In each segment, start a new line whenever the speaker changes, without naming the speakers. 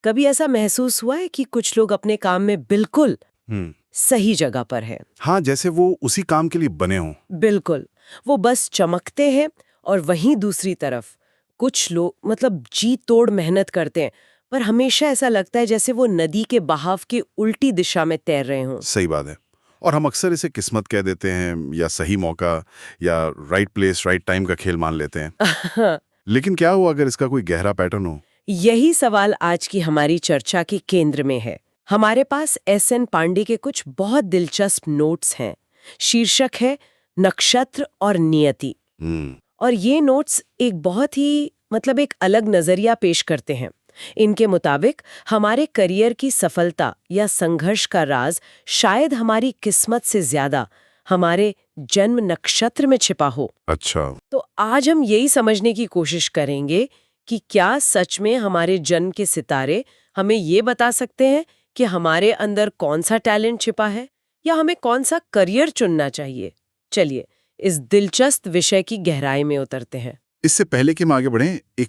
कभी ऐसा महसूस हुआ है कि कुछ लोग अपने काम में बिल्कुल
हम्म।
सही जगह पर हैं?
हाँ, जैसे वो उसी काम के लिए बने हों।
बिल्कुल। वो बस चमकते हैं, और वहीं दूसरी तरफ कुछ लोग मतलब जी तोड़ मेहनत करते हैं, पर हमेशा ऐसा लगता है जैसे वो नदी के बहाव की उल्टी दिशा में तैर रहे हों।
सही बात है। और हम अक्सर इसे किस्मत कह देते हैं, या सही मौका, या राइट प्लेस राइट टाइम का खेल मान लेते हैं। लेकिन क्या हुआ अगर इसका कोई गहरा पैटर्न हो?
यही सवाल आज की हमारी चर्चा के केंद्र में है। हमारे पास एस.एन. पांडे के कुछ बहुत दिलचस्प नोट्स हैं। शीर्षक है नक्षत्र और नियति।
हम्म।
और ये नोट्स एक बहुत ही मतलब एक अलग नजरिया पेश करते हैं। इनके मुताबिक हमारे करियर की सफलता या संघर्ष का राज शायद हमारी किस्मत से ज्यादा हमारे जन्म नक्षत्र में छिपा हो।
अच्छा।
तो आज हम यही समझने की कोशिश करेंगे कि क्या सच में हमारे जन्म के सितारे हमें ये बता सकते हैं कि हमारे अंदर कौन सा टैलेंट छिपा है, या हमें कौन सा करियर चुनना चाहिए। चलिए इस दिलचस्प विषय की गहराई में उतरते हैं।
इससे पहले कि हम आगे बढ़ें, एक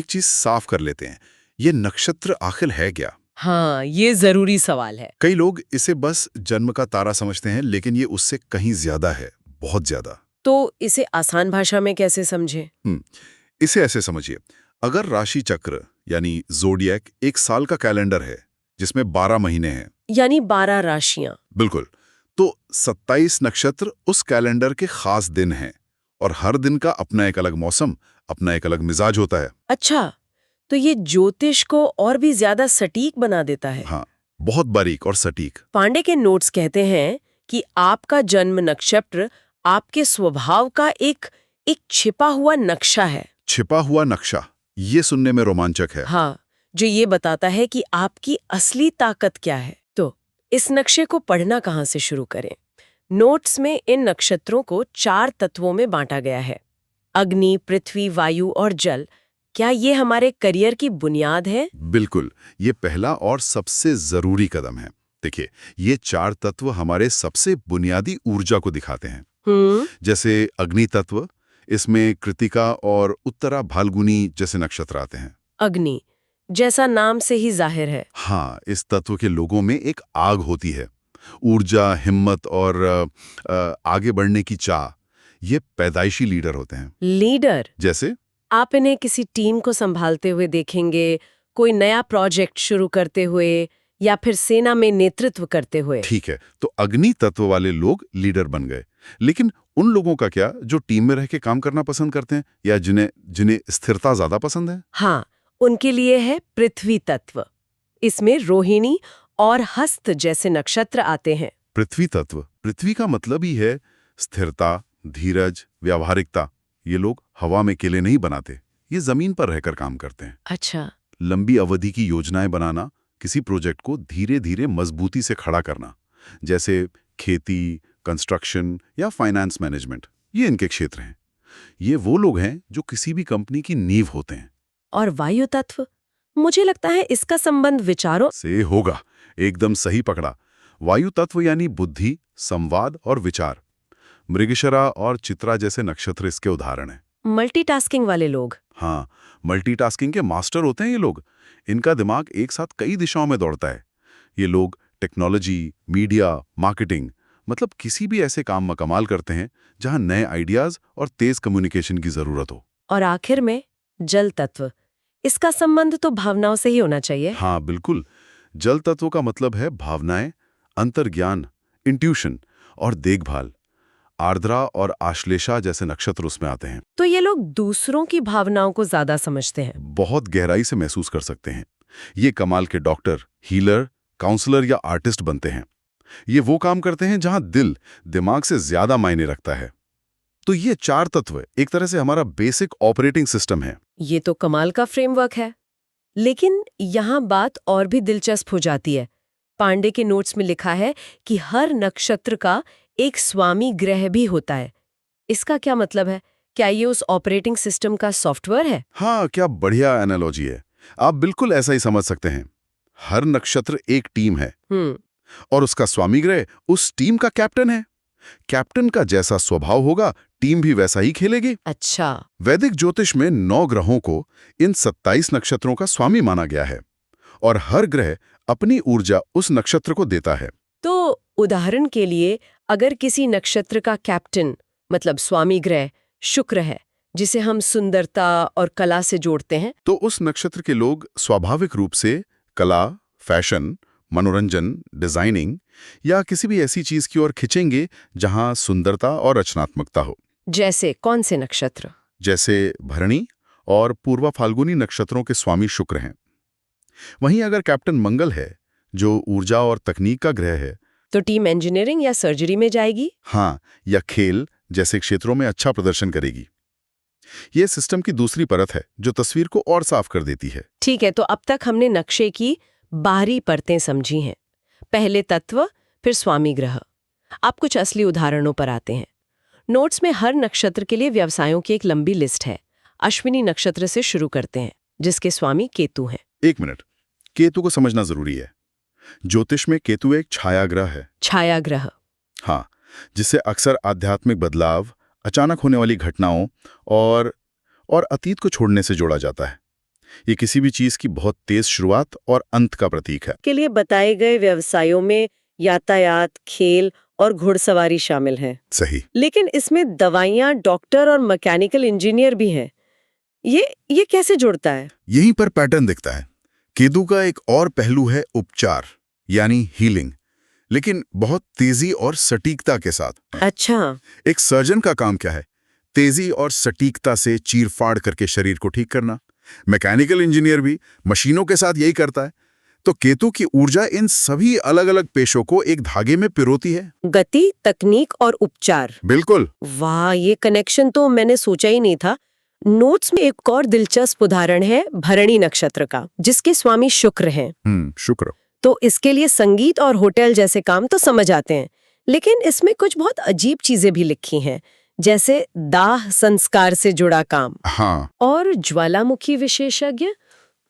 चीज साफ कर लेते हैं। ये नक्षत्र आखिर है क्या?
हाँ, ये जरूरी सवाल है।
कई लोग इसे बस जन्म का तारा समझते हैं, लेकिन ये उससे कहीं ज्यादा है, बहुत ज्यादा।
तो इसे आसान भाषा में कैसे समझें?
इसे ऐसे समझिए, अगर राशि चक्र यानी ज़ोडिएक एक साल का कैलेंडर है जिसमें 12 महीने हैं।
यानी 12 राशियां।
बिल्कुल। तो 27 नक्षत्र उस कैलेंडर के खास दिन हैं, और हर दिन का अपना एक अलग मौसम, अपना एक अलग मिजाज होता है।
अच्छा, तो ये ज्योतिष को और भी ज्यादा सटीक बना देता है।
हाँ, बहुत बारीक और सटीक।
पांडे के नोट्स कहते हैं कि आपका जन्म नक्षत्र आपके स्वभाव का एक एक छिपा हुआ नक्शा है।
छिपा हुआ नक्शा, ये सुनने में रोमांचक है।
हाँ, जो ये बताता है कि आपकी असली ताकत क्या है। तो इस नक्शे को पढ़ना कहाँ से शुरू करें? नोट्स में इन नक्षत्रों को 4 तत्वों में बांटा गया है। अग्नि, पृथ्वी, वायु और जल। क्या ये हमारे करियर की बुनियाद है?
बिल्कुल, ये पहला और सबसे जरूरी कदम है। देखिए, ये 4 तत्व हमारे सबसे बुनियादी ऊर्जा को दिखाते हैं। जैसे अग्नि तत्व, इसमें कृतिका और उत्तरा भाल्गुनी जैसे नक्षत्र आते हैं।
अग्नि, जैसा नाम से ही जाहिर है।
हाँ, इस तत्व के लोगों में एक आग होती है, ऊर्जा, हिम्मत और आगे बढ़ने की चाह। ये पैदाइशी लीडर होते हैं।
लीडर?
जैसे
आप इन्हें किसी टीम को संभालते हुए देखेंगे, कोई नया प्रोजेक्ट शुरू करते हुए, या फिर सेना में नेतृत्व करते हुए?
ठीक है, तो अग्नि तत्व वाले लोग लीडर बन गए। लेकिन उन लोगों का क्या जो टीम में रह के काम करना पसंद करते हैं, या जिन्हें जिन्हें स्थिरता ज्यादा पसंद है?
हाँ, उनके लिए है पृथ्वी तत्व। इसमें रोहिणी और हस्त जैसे नक्षत्र आते हैं।
पृथ्वी तत्व, पृथ्वी का मतलब ही है स्थिरता, धीरज, व्यावहारिकता। ये लोग हवा में किले नहीं बनाते, ये जमीन पर रहकर काम करते हैं।
अच्छा।
लंबी अवधि की योजनाएं बनाना, किसी प्रोजेक्ट को धीरे धीरे मजबूती से खड़ा करना, जैसे खेती, कंस्ट्रक्शन या फाइनेंस मैनेजमेंट, ये इनके क्षेत्र हैं। ये वो लोग हैं जो किसी भी कंपनी की नींव होते हैं।
और वायु तत्व, मुझे लगता है इसका संबंध विचारों
से होगा। एकदम सही पकड़ा। वायु तत्व यानी बुद्धि, संवाद और विचार। मृगशिरा और चित्रा जैसे नक्षत्र इसके उदाहरण हैं।
मल्टीटास्किंग वाले लोग।
हाँ, मल्टीटास्किंग के मास्टर होते हैं ये लोग। इनका दिमाग एक साथ कई दिशाओं में दौड़ता है। ये लोग टेक्नोलॉजी, मीडिया, मार्केटिंग, मतलब किसी भी ऐसे काम में कमाल करते हैं जहां नए आइडियाज और तेज कम्युनिकेशन की जरूरत हो।
और आखिर में जल तत्व, इसका संबंध तो भावनाओं से ही होना चाहिए।
हाँ बिल्कुल, जल तत्व का मतलब है भावनाएं, अंतर्ज्ञान, इंट्यूशन और देखभाल। आर्द्रा और आश्लेषा जैसे नक्षत्र उसमें आते हैं।
तो ये लोग दूसरों की भावनाओं को ज्यादा समझते हैं।
बहुत गहराई से महसूस कर सकते हैं। ये कमाल के डॉक्टर, हीलर, काउंसलर या आर्टिस्ट बनते हैं। ये वो काम करते हैं जहां दिल दिमाग से ज्यादा मायने रखता है। तो ये 4 तत्व एक तरह से हमारा बेसिक ऑपरेटिंग सिस्टम है।
ये तो कमाल का फ्रेमवर्क है। लेकिन यहाँ बात और भी दिलचस्प हो जाती है। पांडे के नोट्स में लिखा है कि हर नक्षत्र का एक स्वामी ग्रह भी होता है। इसका क्या मतलब है? क्या ये उस ऑपरेटिंग सिस्टम का सॉफ्टवेयर है?
हाँ, क्या बढ़िया एनालॉजी है। आप बिल्कुल ऐसा ही समझ सकते हैं। हर नक्षत्र एक टीम है, और उसका स्वामी ग्रह उस टीम का कैप्टन है। कैप्टन का जैसा स्वभाव होगा, टीम भी वैसा ही खेलेगी।
अच्छा।
वैदिक ज्योतिष में 9 ग्रहों को इन 27 नक्षत्रों का स्वामी माना गया है। और हर ग्रह अपनी ऊर्जा उस नक्षत्र को देता है।
तो उदाहरण के लिए अगर किसी नक्षत्र का कैप्टन मतलब स्वामी ग्रह शुक्र है, जिसे हम सुंदरता और कला से जोड़ते हैं,
तो उस नक्षत्र के लोग स्वाभाविक रूप से कला, फैशन, मनोरंजन, डिजाइनिंग या किसी भी ऐसी चीज की ओर खिंचेंगे जहां सुंदरता और रचनात्मकता हो।
जैसे कौन से नक्षत्र?
जैसे भरणी और पूर्वा फाल्गुनी नक्षत्रों के स्वामी शुक्र हैं। वहीं अगर कैप्टन मंगल है, जो ऊर्जा और तकनीक का ग्रह है,
तो टीम इंजीनियरिंग या सर्जरी में जाएगी।
हाँ, या खेल जैसे क्षेत्रों में अच्छा प्रदर्शन करेगी। यह सिस्टम की दूसरी परत है जो तस्वीर को और साफ कर देती है।
ठीक है, तो अब तक हमने नक्शे की बाहरी परतें समझी हैं। पहले तत्व, फिर स्वामी ग्रह। अब कुछ असली उदाहरणों पर आते हैं। नोट्स में हर नक्षत्र के लिए व्यवसायों की एक लंबी लिस्ट है। अश्विनी नक्षत्र से शुरू करते हैं, जिसके स्वामी केतु हैं।
1 मिनट, केतु को समझना जरूरी है। ज्योतिष में केतु एक छाया ग्रह है।
छाया ग्रह।
हाँ, जिससे अक्सर आध्यात्मिक बदलाव, अचानक होने वाली घटनाओं और अतीत को छोड़ने से जोड़ा जाता है। ये किसी भी चीज की बहुत तेज शुरुआत और अंत का प्रतीक है।
के लिए बताए गए व्यवसायों में यातायात, खेल और घुड़सवारी शामिल हैं।
सही।
लेकिन इसमें दवाइयाँ, डॉक्टर और मैकेनिकल इंजीनियर भी हैं। ये कैसे जुड़ता है?
यहीं पर पैटर्न दिखता है। केतु का एक और पहलू है उपचार, यानी हीलिंग, लेकिन बहुत तेजी और सटीकता के साथ।
अच्छा।
एक सर्जन का काम क्या है? तेजी और सटीकता से चीर-फाड़ करके शरीर को ठीक करना। मैकेनिकल इंजीनियर भी मशीनों के साथ यही करता है। तो केतु की ऊर्जा इन सभी अलग-अलग पेशों को एक धागे में पिरोती है।
गति, तकनीक और उपचार।
बिल्कुल।
वाह, ये कनेक्शन तो मैंने सोचा ही नहीं था। नोट्स में एक और दिलचस्प उदाहरण है भरणी नक्षत्र का, जिसके स्वामी शुक्र हैं।
शुक्र।
तो इसके लिए संगीत और होटल जैसे काम तो समझ आते हैं, लेकिन इसमें कुछ बहुत अजीब चीजें भी लिखी हैं, जैसे दाह संस्कार से जुड़ा काम।
हाँ।
और ज्वालामुखी विशेषज्ञ।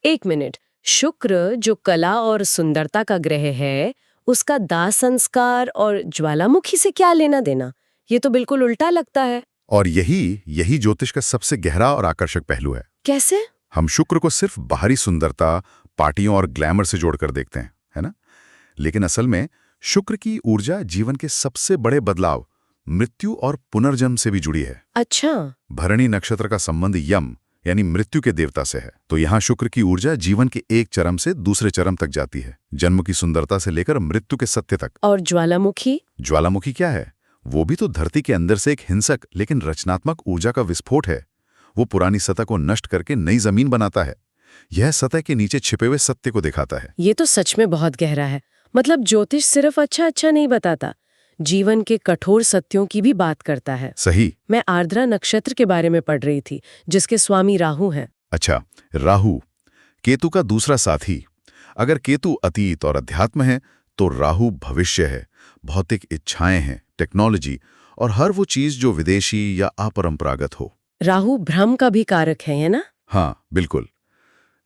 1 मिनट, शुक्र जो कला और सुंदरता का ग्रह है, उसका दाह संस्कार और ज्वालामुखी से क्या लेना देना? ये तो बिल्कुल उल्टा लगता है।
और यही ज्योतिष का सबसे गहरा और आकर्षक पहलू है।
कैसे?
हम शुक्र को सिर्फ बाहरी सुंदरता, पार्टियों और ग्लैमर से जोड़कर देखते हैं, है ना? लेकिन असल में शुक्र की ऊर्जा जीवन के सबसे बड़े बदलाव, मृत्यु और पुनर्जन्म से भी जुड़ी है।
अच्छा।
भरणी नक्षत्र का संबंध यम यानी मृत्यु के देवता से है। तो यहाँ शुक्र की ऊर्जा जीवन के एक चरम से दूसरे चरम तक जाती है, जन्म की सुंदरता से लेकर मृत्यु के सत्य तक।
और ज्वालामुखी?
ज्वालामुखी क्या है? वो भी तो धरती के अंदर से एक हिंसक लेकिन रचनात्मक ऊर्जा का विस्फोट है। वो पुरानी सतह को नष्ट करके नई जमीन बनाता है। यह सतह के नीचे छिपे हुए सत्य को दिखाता है।
ये तो सच में बहुत गहरा है। मतलब ज्योतिष सिर्फ अच्छा नहीं बताता, जीवन के कठोर सत्यों की भी बात करता है।
सही।
मैं आर्द्रा नक्षत्र के बारे में पढ़ रही थी, जिसके स्वामी राहु हैं।
अच्छा, राहु केतु का दूसरा साथी। अगर केतु अतीत और अध्यात्म है, तो राहु भविष्य है, भौतिक इच्छाएं हैं, टेक्नोलॉजी और हर वो चीज जो विदेशी या अपरंपरागत हो।
राहु भ्रम का भी कारक है ना?
हाँ, बिल्कुल।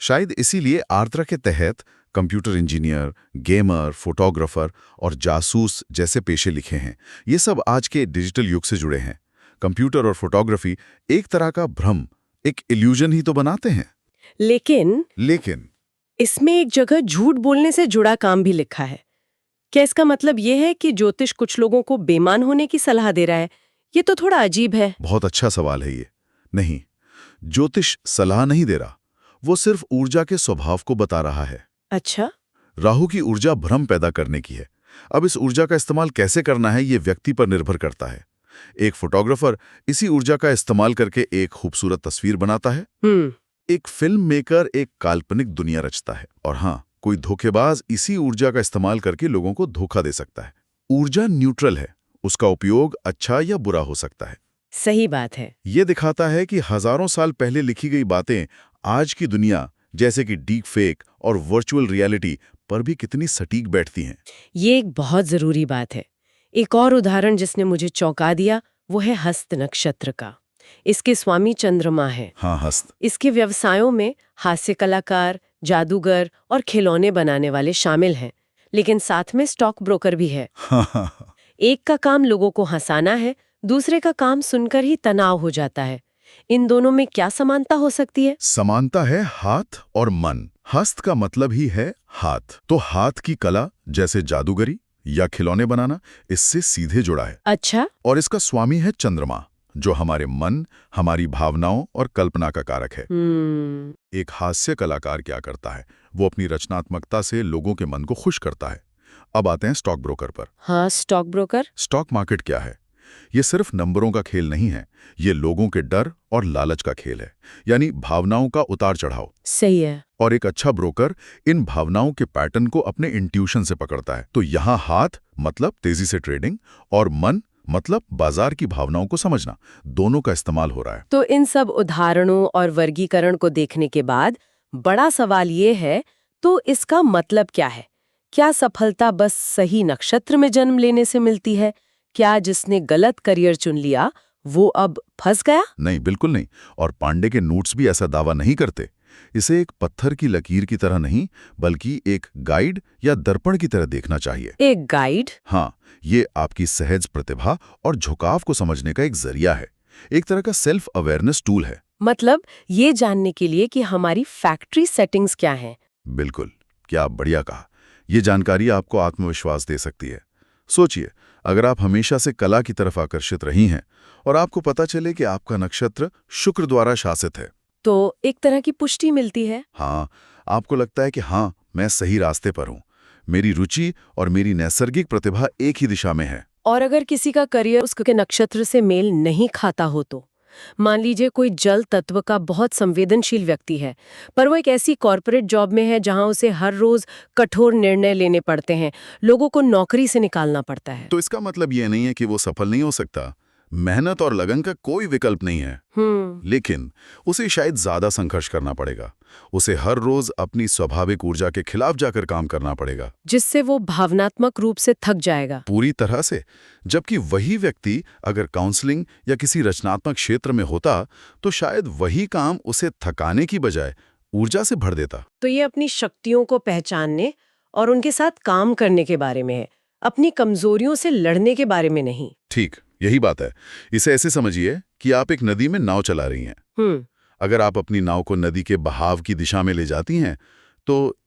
शायद इसीलिए आर्द्रा के तहत कंप्यूटर इंजीनियर, गेमर, फोटोग्राफर और जासूस जैसे पेशे लिखे हैं। ये सब आज के डिजिटल युग से जुड़े हैं। कंप्यूटर और फोटोग्राफी एक तरह का भ्रम, एक इल्यूजन ही तो बनाते हैं। लेकिन
इसमें एक जगह झूठ बोलने से जुड़ा काम भी लिखा है। क्या इसका मतलब यह है कि ज्योतिष कुछ लोगों को बेईमान होने की सलाह दे रहा है? ये तो थोड़ा अजीब है।
बहुत अच्छा सवाल है ये। नहीं, ज्योतिष सलाह नहीं दे रहा, वो सिर्फ ऊर्जा के स्वभाव को बता रहा है।
अच्छा।
राहु की ऊर्जा भ्रम पैदा करने की है। अब इस ऊर्जा का इस्तेमाल कैसे करना है, ये व्यक्ति पर निर्भर करता है। एक फोटोग्राफर इसी ऊर्जा का इस्तेमाल करके एक खूबसूरत तस्वीर बनाता है। एक फिल्म मेकर एक काल्पनिक दुनिया रचता है। और हाँ, कोई धोखेबाज इसी ऊर्जा का इस्तेमाल करके लोगों को धोखा दे सकता है। ऊर्जा न्यूट्रल है, उसका उपयोग अच्छा या बुरा हो सकता है।
सही बात है।
ये दिखाता है कि हजारों साल पहले लिखी गई बातें आज की दुनिया, जैसे कि डीप फेक और वर्चुअल रियलिटी, पर भी कितनी सटीक बैठती हैं।
ये एक बहुत जरूरी बात है। एक और उदाहरण जिसने मुझे चौंका दिया वो है हस्त नक्षत्र का। इसके स्वामी चंद्रमा है।
हाँ, हस्त।
इसके व्यवसायों में हास्य कलाकार, जादूगर और खिलौने बनाने वाले शामिल हैं, लेकिन साथ में स्टॉक ब्रोकर भी है। एक का काम लोगों को हंसाना है, दूसरे का काम सुनकर ही तनाव हो जाता है। इन दोनों में क्या समानता हो सकती है?
समानता है हाथ और मन। हस्त का मतलब ही है हाथ। तो हाथ की कला जैसे जादूगरी या खिलौने बनाना इससे सीधे जुड़ा है।
अच्छा।
और इसका स्वामी है चंद्रमा, जो हमारे मन, हमारी भावनाओं और कल्पना का कारक है। एक हास्य कलाकार क्या करता है? वो अपनी रचनात्मकता से लोगों के मन को खुश करता है। अब आते हैं स्टॉक ब्रोकर पर।
हाँ, स्टॉक ब्रोकर।
स्टॉक मार्केट क्या है? ये सिर्फ नंबरों का खेल नहीं है, ये लोगों के डर और लालच का खेल है, यानी भावनाओं का उतार चढ़ाव।
सही है।
और एक अच्छा ब्रोकर इन भावनाओं के पैटर्न को अपने इंट्यूशन से पकड़ता है। तो यहाँ हाथ मतलब तेजी से ट्रेडिंग और मन मतलब बाजार की भावनाओं को समझना, दोनों का इस्तेमाल हो रहा है।
तो इन सब उदाहरणों और वर्गीकरण को देखने के बाद बड़ा सवाल ये है, तो इसका मतलब क्या है? क्या सफलता बस सही नक्षत्र में जन्म लेने से मिलती है? क्या जिसने गलत करियर चुन लिया वो अब फंस गया?
नहीं, बिल्कुल नहीं। और पांडे के नोट्स भी ऐसा दावा नहीं करते। इसे एक पत्थर की लकीर की तरह नहीं, बल्कि एक गाइड या दर्पण की तरह देखना चाहिए।
एक गाइड?
हाँ, ये आपकी सहज प्रतिभा और झुकाव को समझने का एक जरिया है, एक तरह का सेल्फ अवेयरनेस टूल है।
मतलब ये जानने के लिए कि हमारी फैक्ट्री सेटिंग्स क्या हैं।
बिल्कुल, क्या बढ़िया कहा। ये जानकारी आपको आत्मविश्वास दे सकती है। सोचिए, अगर आप हमेशा से कला की तरफ आकर्षित रही हैं और आपको पता चले कि आपका नक्षत्र शुक्र द्वारा शासित है,
तो एक तरह की पुष्टि मिलती है।
हाँ, आपको लगता है कि हाँ, मैं सही रास्ते पर हूँ, मेरी रुचि और मेरी नैसर्गिक प्रतिभा एक ही दिशा में है।
और अगर किसी का करियर उसके नक्षत्र से मेल नहीं खाता हो तो मान लीजिए कोई जल तत्व का बहुत संवेदनशील व्यक्ति है, पर वो एक ऐसी कॉर्पोरेट जॉब में है जहां उसे हर रोज कठोर निर्णय लेने पड़ते हैं, लोगों को नौकरी से निकालना पड़ता है।
तो इसका मतलब ये नहीं है कि वो सफल नहीं हो सकता। मेहनत और लगन का कोई विकल्प नहीं है, लेकिन उसे शायद ज्यादा संघर्ष करना पड़ेगा। उसे हर रोज अपनी स्वाभाविक ऊर्जा के खिलाफ जाकर काम करना पड़ेगा,
जिससे वो भावनात्मक रूप से थक जाएगा।
पूरी तरह से। जबकि वही व्यक्ति अगर काउंसलिंग या किसी रचनात्मक क्षेत्र में होता, तो शायद वही काम उसे थकाने की बजाय ऊर्जा से भर देता।
तो ये अपनी शक्तियों को पहचानने और उनके साथ काम करने के बारे में है, अपनी कमजोरियों से लड़ने के बारे में नहीं।
ठीक, यही बात है। इसे ऐसे समझिए कि आप एक नदी में नाव चला रही हैं। अगर आप अपनी नाव को नदी के बहाव की दिशा में ले जाती हैं, तो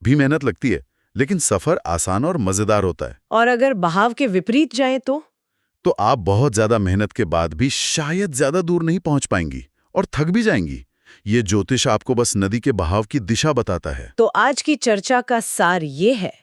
भी मेहनत लगती है, लेकिन सफर आसान और मजेदार होता है।
और अगर बहाव के विपरीत जाए तो
आप बहुत ज्यादा मेहनत के बाद भी शायद ज्यादा दूर नहीं पहुंच पाएंगी और थक भी जाएंगी। ये ज्योतिष आपको बस नदी के बहाव की दिशा बताता है।
तो आज की चर्चा का सार ये है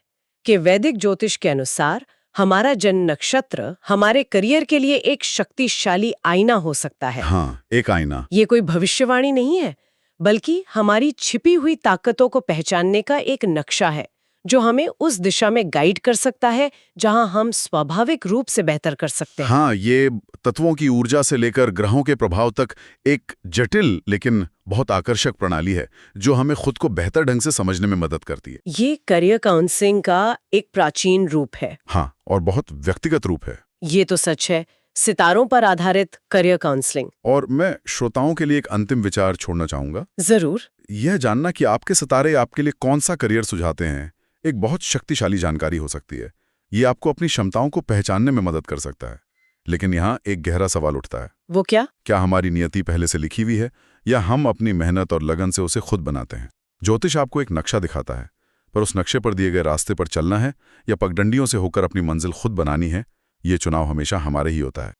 कि वैदिक ज्योतिष के अनुसार हमारा जन्म नक्षत्र हमारे करियर के लिए एक शक्तिशाली आईना हो सकता है।
हाँ, एक आईना।
ये कोई भविष्यवाणी नहीं है, बल्कि हमारी छिपी हुई ताकतों को पहचानने का एक नक्शा है, जो हमें उस दिशा में गाइड कर सकता है जहां हम स्वाभाविक रूप से बेहतर कर सकते हैं।
हाँ, ये तत्वों की ऊर्जा से लेकर ग्रहों के प्रभाव तक एक जटिल लेकिन बहुत आकर्षक प्रणाली है, जो हमें खुद को बेहतर ढंग से समझने में मदद करती है।
ये करियर काउंसलिंग का एक प्राचीन रूप है।
हाँ, और बहुत व्यक्तिगत रूप है।
ये तो सच है, सितारों पर आधारित करियर काउंसलिंग।
और मैं श्रोताओं के लिए एक अंतिम विचार छोड़ना चाहूंगा।
जरूर।
यह जानना कि आपके सितारे आपके लिए कौन सा करियर सुझाते हैं एक बहुत शक्तिशाली जानकारी हो सकती है। ये आपको अपनी क्षमताओं को पहचानने में मदद कर सकता है। लेकिन यहाँ एक गहरा सवाल उठता है।
वो क्या?
क्या हमारी नियति पहले से लिखी हुई है या हम अपनी मेहनत और लगन से उसे खुद बनाते हैं? ज्योतिष आपको एक नक्शा दिखाता है, पर उस नक्शे पर दिए गए रास्ते पर चलना है या पगडंडियों से होकर अपनी मंजिल खुद बनानी है, ये चुनाव हमेशा हमारे ही होता है।